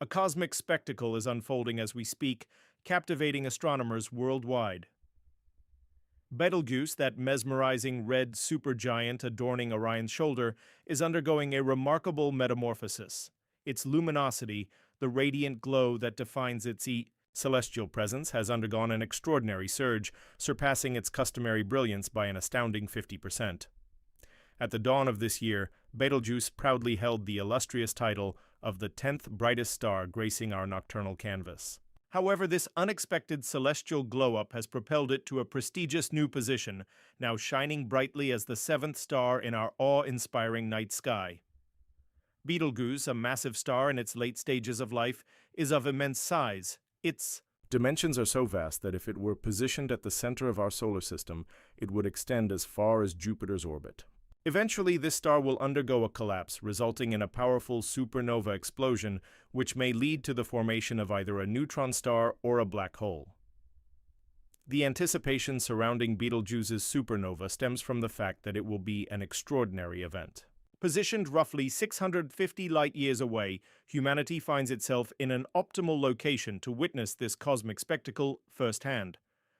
A cosmic spectacle is unfolding as we speak, captivating astronomers worldwide. Betelgeuse, that mesmerizing red supergiant adorning Orion's shoulder, is undergoing a remarkable metamorphosis. Its luminosity, the radiant glow that defines its celestial presence, has undergone an extraordinary surge, surpassing its customary brilliance by an astounding 50%. At the dawn of this year, Betelgeuse proudly held the illustrious title of the 10th brightest star gracing our nocturnal canvas. However, this unexpected celestial glow-up has propelled it to a prestigious new position, now shining brightly as the 7th star in our awe-inspiring night sky. Betelgeuse, a massive star in its late stages of life, is of immense size. Its dimensions are so vast that if it were positioned at the center of our solar system, it would extend as far as Jupiter's orbit. Eventually, this star will undergo a collapse, resulting in a powerful supernova explosion, which may lead to the formation of either a neutron star or a black hole. The anticipation surrounding Betelgeuse's supernova stems from the fact that it will be an extraordinary event. Positioned roughly 650 light-years away, humanity finds itself in an optimal location to witness this cosmic spectacle firsthand.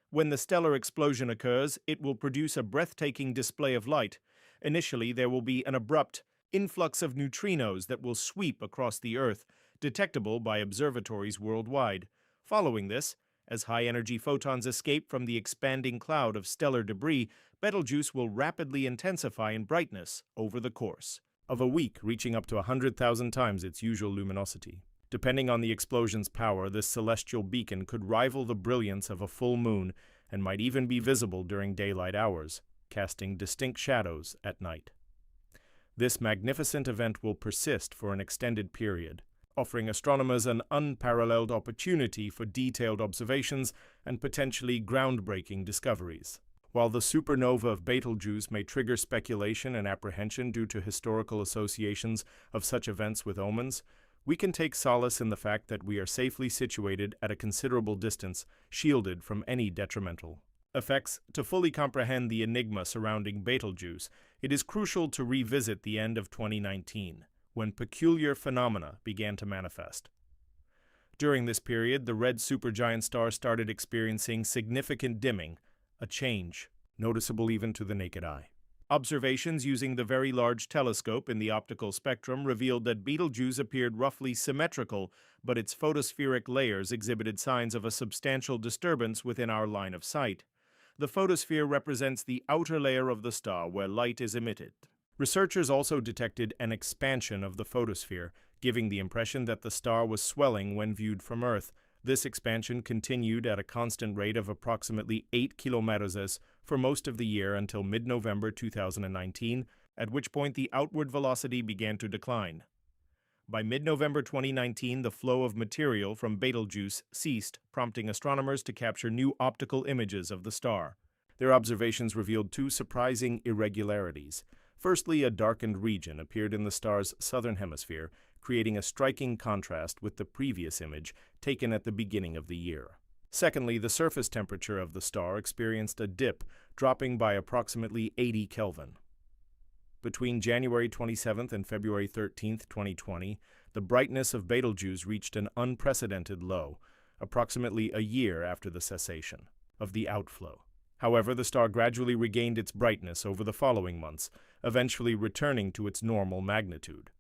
When the stellar explosion occurs, it will produce a breathtaking display of light. Initially, there will be an abrupt influx of neutrinos that will sweep across the Earth, detectable by observatories worldwide. Following this, as high-energy photons escape from the expanding cloud of stellar debris, Betelgeuse will rapidly intensify in brightness over the course of a week, reaching up to 100,000 times its usual luminosity. Depending on the explosion's power, this celestial beacon could rival the brilliance of a full moon and might even be visible during daylight hours, casting distinct shadows at night. This magnificent event will persist for an extended period, offering astronomers an unparalleled opportunity for detailed observations and potentially groundbreaking discoveries. While the supernova of Betelgeuse may trigger speculation and apprehension due to historical associations of such events with omens, we can take solace in the fact that we are safely situated at a considerable distance, shielded from any detrimental effects. To fully comprehend the enigma surrounding Betelgeuse, it is crucial to revisit the end of 2019, when peculiar phenomena began to manifest. During this period, the red supergiant star started experiencing significant dimming, a change noticeable even to the naked eye. Observations using the Very Large Telescope in the optical spectrum revealed that Betelgeuse appeared roughly symmetrical, but its photospheric layers exhibited signs of a substantial disturbance within our line of sight. The photosphere represents the outer layer of the star where light is emitted. Researchers also detected an expansion of the photosphere, giving the impression that the star was swelling when viewed from Earth. This expansion continued at a constant rate of approximately 8 kilometers for most of the year until mid-November 2019, at which point the outward velocity began to decline. By mid-November 2019, the flow of material from Betelgeuse ceased, prompting astronomers to capture new optical images of the star. Their observations revealed two surprising irregularities. Firstly, a darkened region appeared in the star's southern hemisphere, creating a striking contrast with the previous image taken at the beginning of the year. Secondly, the surface temperature of the star experienced a dip, dropping by approximately 80 Kelvin. Between January 27th and February 13th, 2020, the brightness of Betelgeuse reached an unprecedented low, approximately a year after the cessation of the outflow. However, the star gradually regained its brightness over the following months, eventually returning to its normal magnitude.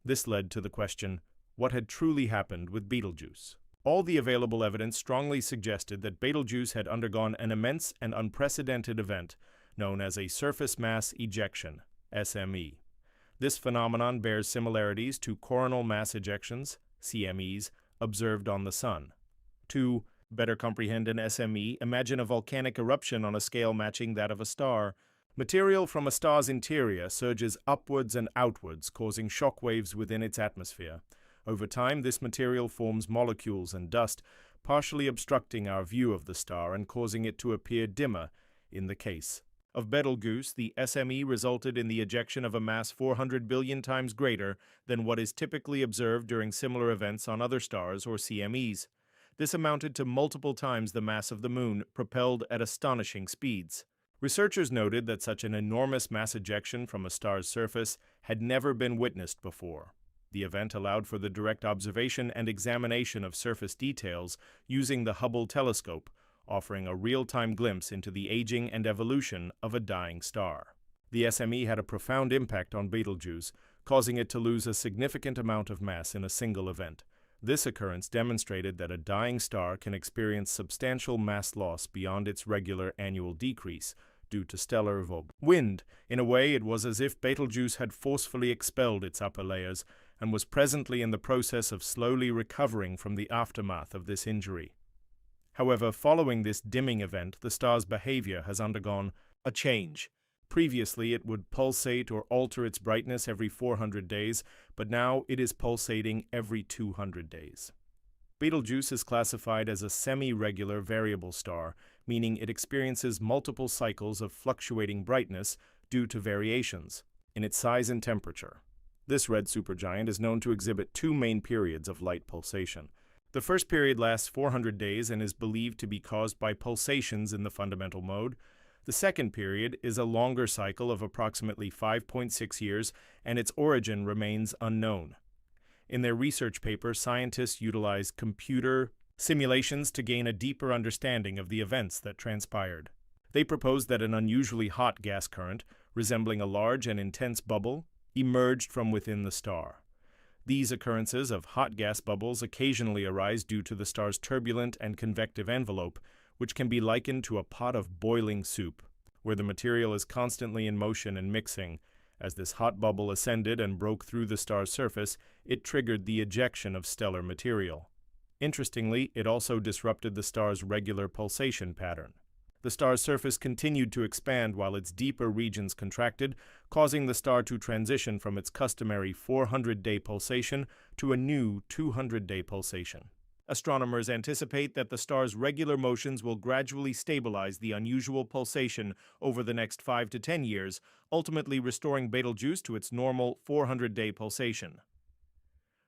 This led to the question, what had truly happened with Betelgeuse? All the available evidence strongly suggested that Betelgeuse had undergone an immense and unprecedented event known as a surface mass ejection, SME. This phenomenon bears similarities to coronal mass ejections, CMEs, observed on the Sun. To better comprehend an SME, imagine a volcanic eruption on a scale matching that of a star. Material from a star's interior surges upwards and outwards, causing shock waves within its atmosphere. Over time, this material forms molecules and dust, partially obstructing our view of the star and causing it to appear dimmer. In the case of Betelgeuse, the SME resulted in the ejection of a mass 400 billion times greater than what is typically observed during similar events on other stars or CMEs. This amounted to multiple times the mass of the Moon, propelled at astonishing speeds. Researchers noted that such an enormous mass ejection from a star's surface had never been witnessed before. The event allowed for the direct observation and examination of surface details using the Hubble telescope, offering a real-time glimpse into the aging and evolution of a dying star. The SME had a profound impact on Betelgeuse, causing it to lose a significant amount of mass in a single event. This occurrence demonstrated that a dying star can experience substantial mass loss beyond its regular annual decrease due to stellar wind. In a way, it was as if Betelgeuse had forcefully expelled its upper layers and was presently in the process of slowly recovering from the aftermath of this injury. However, following this dimming event, the star's behavior has undergone a change. Previously, it would pulsate or alter its brightness every 400 days, but now it is pulsating every 200 days. Betelgeuse is classified as a semi-regular variable star, meaning it experiences multiple cycles of fluctuating brightness due to variations in its size and temperature. This red supergiant is known to exhibit two main periods of light pulsation. The first period lasts 400 days and is believed to be caused by pulsations in the fundamental mode. The second period is a longer cycle of approximately 5.6 years, and its origin remains unknown. In their research paper, scientists utilized computer simulations to gain a deeper understanding of the events that transpired. They proposed that an unusually hot gas current, resembling a large and intense bubble, emerged from within the star. These occurrences of hot gas bubbles occasionally arise due to the star's turbulent and convective envelope, which can be likened to a pot of boiling soup, where the material is constantly in motion and mixing. As this hot bubble ascended and broke through the star's surface, it triggered the ejection of stellar material. Interestingly, it also disrupted the star's regular pulsation pattern. The star's surface continued to expand while its deeper regions contracted, causing the star to transition from its customary 400-day pulsation to a new 200-day pulsation. Astronomers anticipate that the star's regular motions will gradually stabilize the unusual pulsation over the next 5 to 10 years, ultimately restoring Betelgeuse to its normal 400-day pulsation.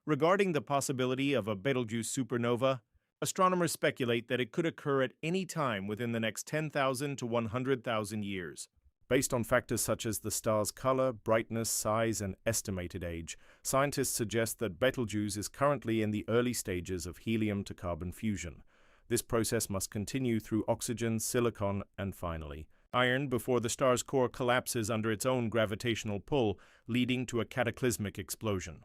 Regarding the possibility of a Betelgeuse supernova, astronomers speculate that it could occur at any time within the next 10,000 to 100,000 years. Based on factors such as the star's color, brightness, size, and estimated age, scientists suggest that Betelgeuse is currently in the early stages of helium to carbon fusion. This process must continue through oxygen, silicon, and finally, iron before the star's core collapses under its own gravitational pull, leading to a cataclysmic explosion.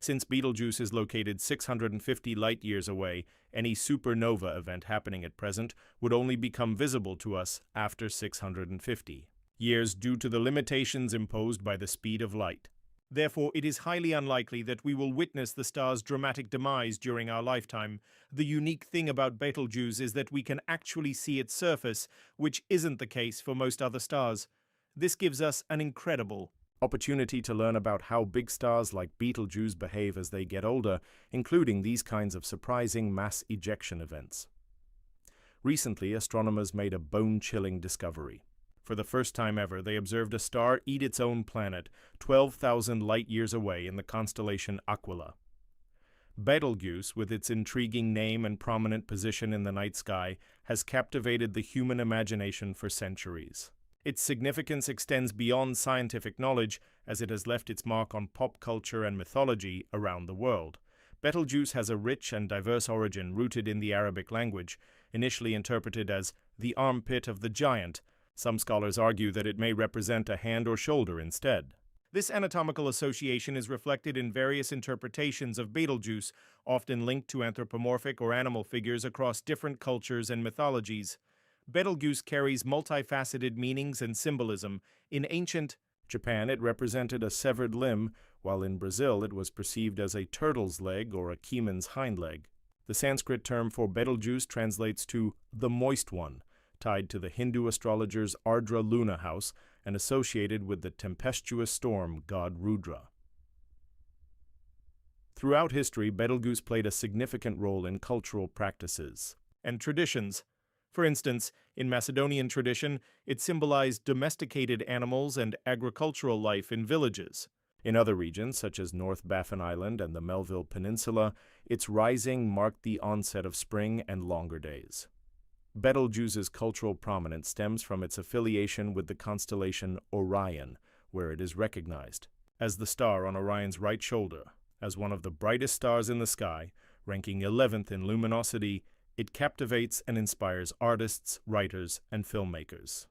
Since Betelgeuse is located 650 light-years away, any supernova event happening at present would only become visible to us after 650 years due to the limitations imposed by the speed of light. Therefore, it is highly unlikely that we will witness the star's dramatic demise during our lifetime. The unique thing about Betelgeuse is that we can actually see its surface, which isn't the case for most other stars. This gives us an incredible opportunity to learn about how big stars like Betelgeuse behave as they get older, including these kinds of surprising mass ejection events. Recently, astronomers made a bone-chilling discovery. For the first time ever, they observed a star eat its own planet, 12,000 light-years away in the constellation Aquila. Betelgeuse, with its intriguing name and prominent position in the night sky, has captivated the human imagination for centuries. Its significance extends beyond scientific knowledge, as it has left its mark on pop culture and mythology around the world. Betelgeuse has a rich and diverse origin rooted in the Arabic language, initially interpreted as the armpit of the giant. Some scholars argue that it may represent a hand or shoulder instead. This anatomical association is reflected in various interpretations of Betelgeuse, often linked to anthropomorphic or animal figures across different cultures and mythologies. Betelgeuse carries multifaceted meanings and symbolism. In ancient Japan, it represented a severed limb, while in Brazil it was perceived as a turtle's leg or a caiman's hind leg. The Sanskrit term for Betelgeuse translates to the moist one, tied to the Hindu astrologer's Ardra Luna house and associated with the tempestuous storm god Rudra. Throughout history, Betelgeuse played a significant role in cultural practices and traditions. For instance, in Macedonian tradition, it symbolized domesticated animals and agricultural life in villages. In other regions, such as North Baffin Island and the Melville Peninsula, its rising marked the onset of spring and longer days. Betelgeuse's cultural prominence stems from its affiliation with the constellation Orion, where it is recognized as the star on Orion's right shoulder. As one of the brightest stars in the sky, ranking 11th in luminosity, it captivates and inspires artists, writers, and filmmakers.